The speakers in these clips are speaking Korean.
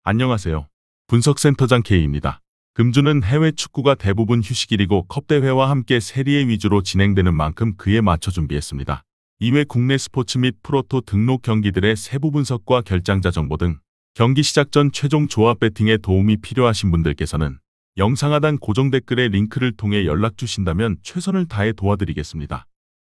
안녕하세요. 분석센터장 K입니다. 금주는 해외 축구가 대부분 휴식일이고 컵대회와 함께 세리에 위주로 진행되는 만큼 그에 맞춰 준비했습니다. 이외 국내 스포츠 및 프로토 등록 경기들의 세부 분석과 결장자 정보 등 경기 시작 전 최종 조합 배팅에 도움이 필요하신 분들께서는 영상 하단 고정 댓글의 링크를 통해 연락 주신다면 최선을 다해 도와드리겠습니다.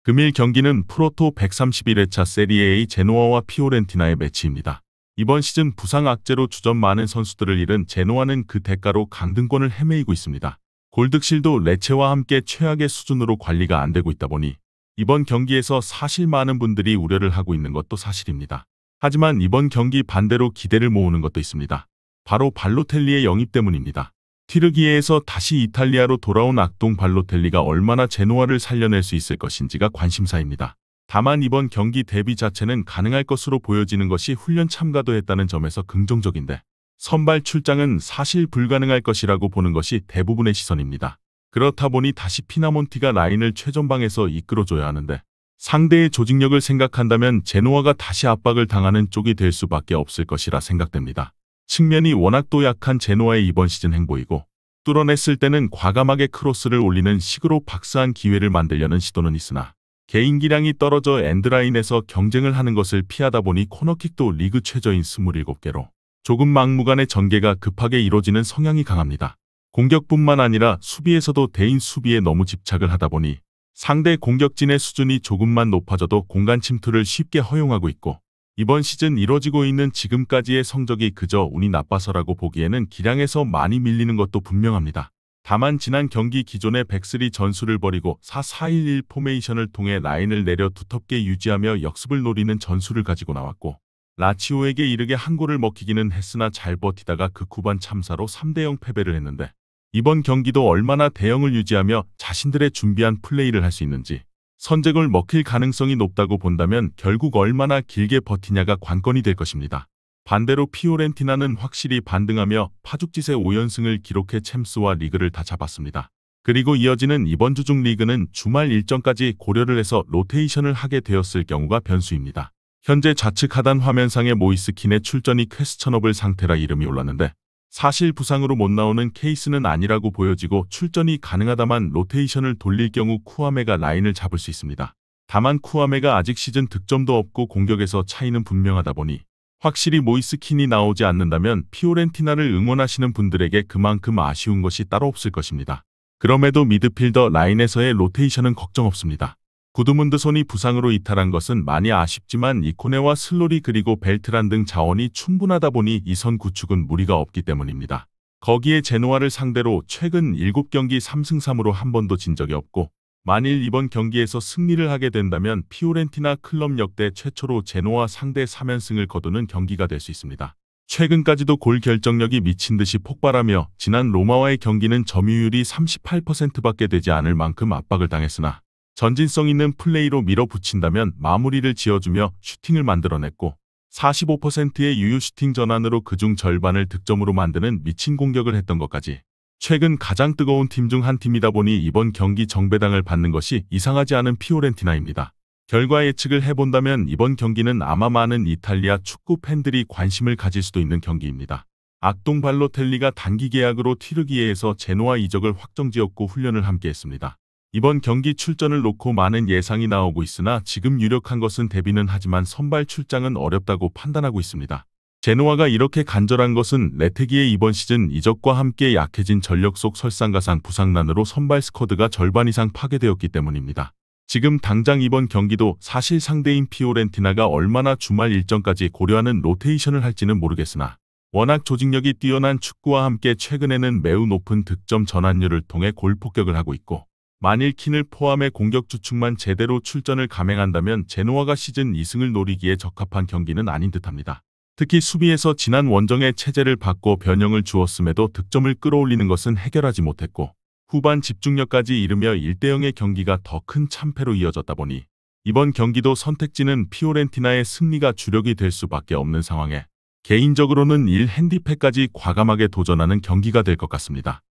금일 경기는 프로토 131회차 세리에 A 제노아와 피오렌티나의 매치입니다. 이번 시즌 부상 악재로 주전 많은 선수들을 잃은 제노아는 그 대가로 강등권을 헤매이고 있습니다. 골득실도 레체와 함께 최악의 수준으로 관리가 안 되고 있다 보니 이번 경기에서 사실 많은 분들이 우려를 하고 있는 것도 사실입니다. 하지만 이번 경기 반대로 기대를 모으는 것도 있습니다. 바로 발로텔리의 영입 때문입니다. 튀르기예에서 다시 이탈리아로 돌아온 악동 발로텔리가 얼마나 제노아를 살려낼 수 있을 것인지가 관심사입니다. 다만 이번 경기 데뷔 자체는 가능할 것으로 보여지는 것이 훈련 참가도 했다는 점에서 긍정적인데 선발 출장은 사실 불가능할 것이라고 보는 것이 대부분의 시선입니다. 그렇다 보니 다시 피나몬티가 라인을 최전방에서 이끌어줘야 하는데 상대의 조직력을 생각한다면 제노아가 다시 압박을 당하는 쪽이 될 수밖에 없을 것이라 생각됩니다. 측면이 워낙 또 약한 제노아의 이번 시즌 행보이고 뚫어냈을 때는 과감하게 크로스를 올리는 식으로 박스한 기회를 만들려는 시도는 있으나 개인 기량이 떨어져 엔드라인에서 경쟁을 하는 것을 피하다 보니 코너킥도 리그 최저인 27개로 조금 막무가내 전개가 급하게 이루어지는 성향이 강합니다. 공격뿐만 아니라 수비에서도 대인 수비에 너무 집착을 하다 보니 상대 공격진의 수준이 조금만 높아져도 공간 침투를 쉽게 허용하고 있고 이번 시즌 이뤄지고 있는 지금까지의 성적이 그저 운이 나빠서라고 보기에는 기량에서 많이 밀리는 것도 분명합니다. 다만 지난 경기 기존의 백스리 전술을 버리고 4-4-1-1 포메이션을 통해 라인을 내려 두텁게 유지하며 역습을 노리는 전술을 가지고 나왔고 라치오에게 이르게 한 골을 먹히기는 했으나 잘 버티다가 극후반 참사로 3-0 패배를 했는데 이번 경기도 얼마나 대형을 유지하며 자신들의 준비한 플레이를 할 수 있는지 선제골 먹힐 가능성이 높다고 본다면 결국 얼마나 길게 버티냐가 관건이 될 것입니다. 반대로 피오렌티나는 확실히 반등하며 파죽짓의 5연승을 기록해 챔스와 리그를 다 잡았습니다. 그리고 이어지는 이번 주 중 리그는 주말 일정까지 고려를 해서 로테이션을 하게 되었을 경우가 변수입니다. 현재 좌측 하단 화면상의 모이스킨의 출전이 퀘스천업을 상태라 이름이 올랐는데 사실 부상으로 못 나오는 케이스는 아니라고 보여지고 출전이 가능하다만 로테이션을 돌릴 경우 쿠아메가 라인을 잡을 수 있습니다. 다만 쿠아메가 아직 시즌 득점도 없고 공격에서 차이는 분명하다 보니 확실히 모이스킨이 나오지 않는다면 피오렌티나를 응원하시는 분들에게 그만큼 아쉬운 것이 따로 없을 것입니다. 그럼에도 미드필더 라인에서의 로테이션은 걱정 없습니다. 구드문드손이 부상으로 이탈한 것은 많이 아쉽지만 이코네와 슬로리 그리고 벨트란 등 자원이 충분하다 보니 이 선 구축은 무리가 없기 때문입니다. 거기에 제노아를 상대로 최근 7경기 3승3무로 한 번도 진 적이 없고 만일 이번 경기에서 승리를 하게 된다면 피오렌티나 클럽 역대 최초로 제노아 상대 3연승을 거두는 경기가 될 수 있습니다. 최근까지도 골 결정력이 미친 듯이 폭발하며 지난 로마와의 경기는 점유율이 38%밖에 되지 않을 만큼 압박을 당했으나 전진성 있는 플레이로 밀어붙인다면 마무리를 지어주며 슈팅을 만들어냈고 45%의 유효 슈팅 전환으로 그중 절반을 득점으로 만드는 미친 공격을 했던 것까지 최근 가장 뜨거운 팀 중 한 팀이다 보니 이번 경기 정배당을 받는 것이 이상하지 않은 피오렌티나입니다. 결과 예측을 해본다면 이번 경기는 아마 많은 이탈리아 축구 팬들이 관심을 가질 수도 있는 경기입니다. 악동 발로텔리가 단기 계약으로 튀르기예에서 제노아 이적을 확정지었고 훈련을 함께했습니다. 이번 경기 출전을 놓고 많은 예상이 나오고 있으나 지금 유력한 것은 데뷔는 하지만 선발 출장은 어렵다고 판단하고 있습니다. 제노아가 이렇게 간절한 것은 레테기의 이번 시즌 이적과 함께 약해진 전력 속 설상가상 부상난으로 선발 스쿼드가 절반 이상 파괴되었기 때문입니다. 지금 당장 이번 경기도 사실 상대인 피오렌티나가 얼마나 주말 일정까지 고려하는 로테이션을 할지는 모르겠으나 워낙 조직력이 뛰어난 축구와 함께 최근에는 매우 높은 득점 전환율을 통해 골 폭격을 하고 있고 만일 킨을 포함해 공격 주축만 제대로 출전을 감행한다면 제노아가 시즌 2승을 노리기에 적합한 경기는 아닌 듯합니다. 특히 수비에서 지난 원정의 체제를 바꿔 변형을 주었음에도 득점을 끌어올리는 것은 해결하지 못했고 후반 집중력까지 잃으며 1-0의 경기가 더 큰 참패로 이어졌다 보니 이번 경기도 선택지는 피오렌티나의 승리가 주력이 될 수밖에 없는 상황에 개인적으로는 1 핸디패까지 과감하게 도전하는 경기가 될 것 같습니다.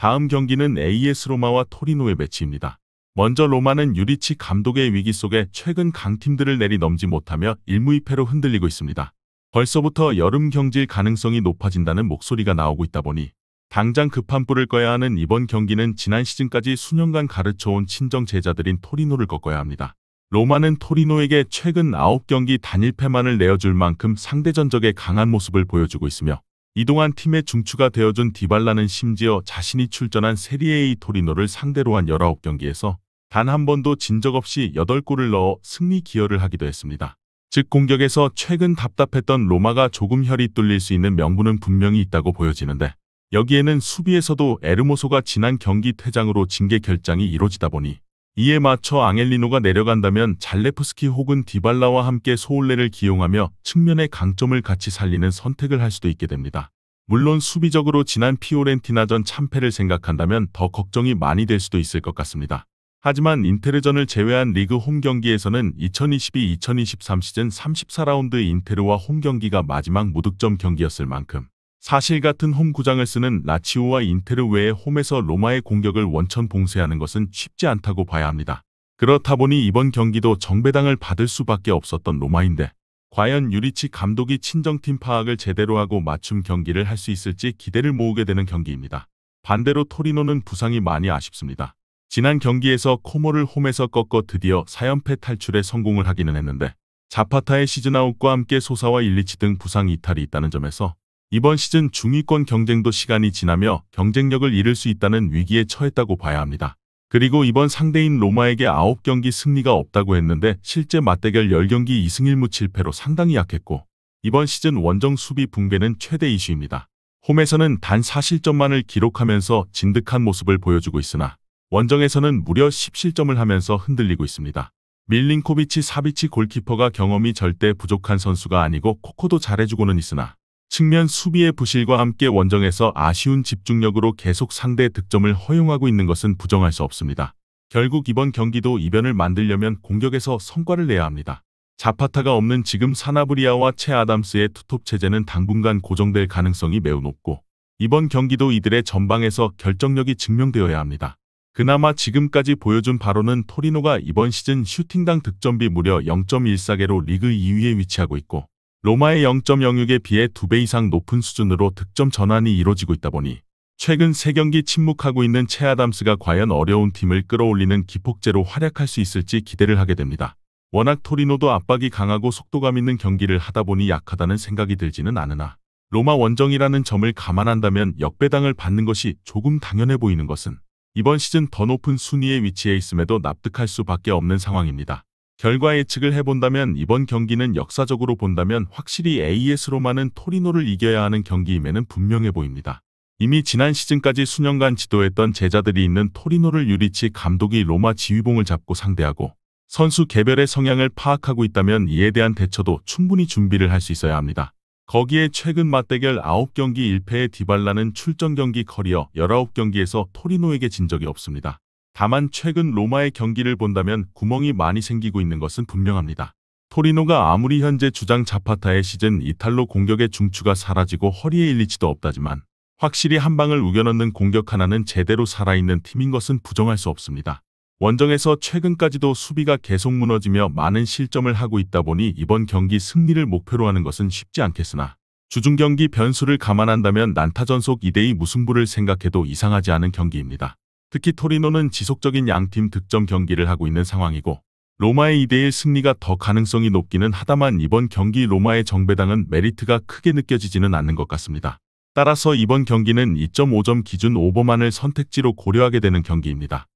다음 경기는 AS 로마와 토리노의 매치입니다. 먼저 로마는 유리치 감독의 위기 속에 최근 강팀들을 내리넘지 못하며 1무2패로 흔들리고 있습니다. 벌써부터 여름 경질 가능성이 높아진다는 목소리가 나오고 있다 보니 당장 급한 불을 꺼야 하는 이번 경기는 지난 시즌까지 수년간 가르쳐온 친정 제자들인 토리노를 꺾어야 합니다. 로마는 토리노에게 최근 9경기 단일패만을 내어줄 만큼 상대 전적에 강한 모습을 보여주고 있으며 이동안 팀의 중추가 되어준 디발라는 심지어 자신이 출전한 세리에 A 토리노를 상대로 한 19경기에서 단 한 번도 진 적 없이 8골을 넣어 승리 기여를 하기도 했습니다. 즉 공격에서 최근 답답했던 로마가 조금 혈이 뚫릴 수 있는 명분은 분명히 있다고 보여지는데 여기에는 수비에서도 에르모소가 지난 경기 퇴장으로 징계 결장이 이뤄지다 보니 이에 맞춰 앙헬리노가 내려간다면 잘레프스키 혹은 디발라와 함께 소울레를 기용하며 측면의 강점을 같이 살리는 선택을 할 수도 있게 됩니다. 물론 수비적으로 지난 피오렌티나전 참패를 생각한다면 더 걱정이 많이 될 수도 있을 것 같습니다. 하지만 인테르전을 제외한 리그 홈 경기에서는 2022-2023 시즌 34라운드 인테르와 홈 경기가 마지막 무득점 경기였을 만큼 사실 같은 홈 구장을 쓰는 라치오와 인테르 외에 홈에서 로마의 공격을 원천 봉쇄하는 것은 쉽지 않다고 봐야 합니다. 그렇다 보니 이번 경기도 정배당을 받을 수밖에 없었던 로마인데 과연 유리치 감독이 친정팀 파악을 제대로 하고 맞춤 경기를 할 수 있을지 기대를 모으게 되는 경기입니다. 반대로 토리노는 부상이 많이 아쉽습니다. 지난 경기에서 코모를 홈에서 꺾어 드디어 4연패 탈출에 성공을 하기는 했는데 자파타의 시즌아웃과 함께 소사와 일리치 등 부상 이탈이 있다는 점에서 이번 시즌 중위권 경쟁도 시간이 지나며 경쟁력을 잃을 수 있다는 위기에 처했다고 봐야 합니다. 그리고 이번 상대인 로마에게 9경기 승리가 없다고 했는데 실제 맞대결 10경기 2승 1무 7패로 상당히 약했고 이번 시즌 원정 수비 붕괴는 최대 이슈입니다. 홈에서는 단 4실점만을 기록하면서 진득한 모습을 보여주고 있으나 원정에서는 무려 10실점을 하면서 흔들리고 있습니다. 밀린코비치 사비치 골키퍼가 경험이 절대 부족한 선수가 아니고 코코도 잘해주고는 있으나 측면 수비의 부실과 함께 원정에서 아쉬운 집중력으로 계속 상대 득점을 허용하고 있는 것은 부정할 수 없습니다. 결국 이번 경기도 이변을 만들려면 공격에서 성과를 내야 합니다. 자파타가 없는 지금 사나브리아와 채 아담스의 투톱 체제는 당분간 고정될 가능성이 매우 높고 이번 경기도 이들의 전방에서 결정력이 증명되어야 합니다. 그나마 지금까지 보여준 바로는 토리노가 이번 시즌 슈팅당 득점비 무려 0.14개로 리그 2위에 위치하고 있고 로마의 0.06에 비해 2배 이상 높은 수준으로 득점 전환이 이뤄지고 있다 보니 최근 3경기 침묵하고 있는 채 아담스가 과연 어려운 팀을 끌어올리는 기폭제로 활약할 수 있을지 기대를 하게 됩니다. 워낙 토리노도 압박이 강하고 속도감 있는 경기를 하다 보니 약하다는 생각이 들지는 않으나 로마 원정이라는 점을 감안한다면 역배당을 받는 것이 조금 당연해 보이는 것은 이번 시즌 더 높은 순위에 위치해 있음에도 납득할 수밖에 없는 상황입니다. 결과 예측을 해본다면 이번 경기는 역사적으로 본다면 확실히 AS 로마는 토리노를 이겨야 하는 경기임에는 분명해 보입니다. 이미 지난 시즌까지 수년간 지도했던 제자들이 있는 토리노를 유리치 감독이 로마 지휘봉을 잡고 상대하고 선수 개별의 성향을 파악하고 있다면 이에 대한 대처도 충분히 준비를 할 수 있어야 합니다. 거기에 최근 맞대결 9경기 1패의 디발라는 출전 경기 커리어 19경기에서 토리노에게 진 적이 없습니다. 다만 최근 로마의 경기를 본다면 구멍이 많이 생기고 있는 것은 분명합니다. 토리노가 아무리 현재 주장 자파타의 시즌 이탈로 공격의 중추가 사라지고 허리에 일리치도 없다지만 확실히 한 방을 우겨넣는 공격 하나는 제대로 살아있는 팀인 것은 부정할 수 없습니다. 원정에서 최근까지도 수비가 계속 무너지며 많은 실점을 하고 있다 보니 이번 경기 승리를 목표로 하는 것은 쉽지 않겠으나 주중 경기 변수를 감안한다면 난타 전속 2대2 무승부를 생각해도 이상하지 않은 경기입니다. 특히 토리노는 지속적인 양팀 득점 경기를 하고 있는 상황이고 로마의 2대1 승리가 더 가능성이 높기는 하다만 이번 경기 로마의 정배당은 메리트가 크게 느껴지지는 않는 것 같습니다. 따라서 이번 경기는 2.5점 기준 오버만을 선택지로 고려하게 되는 경기입니다.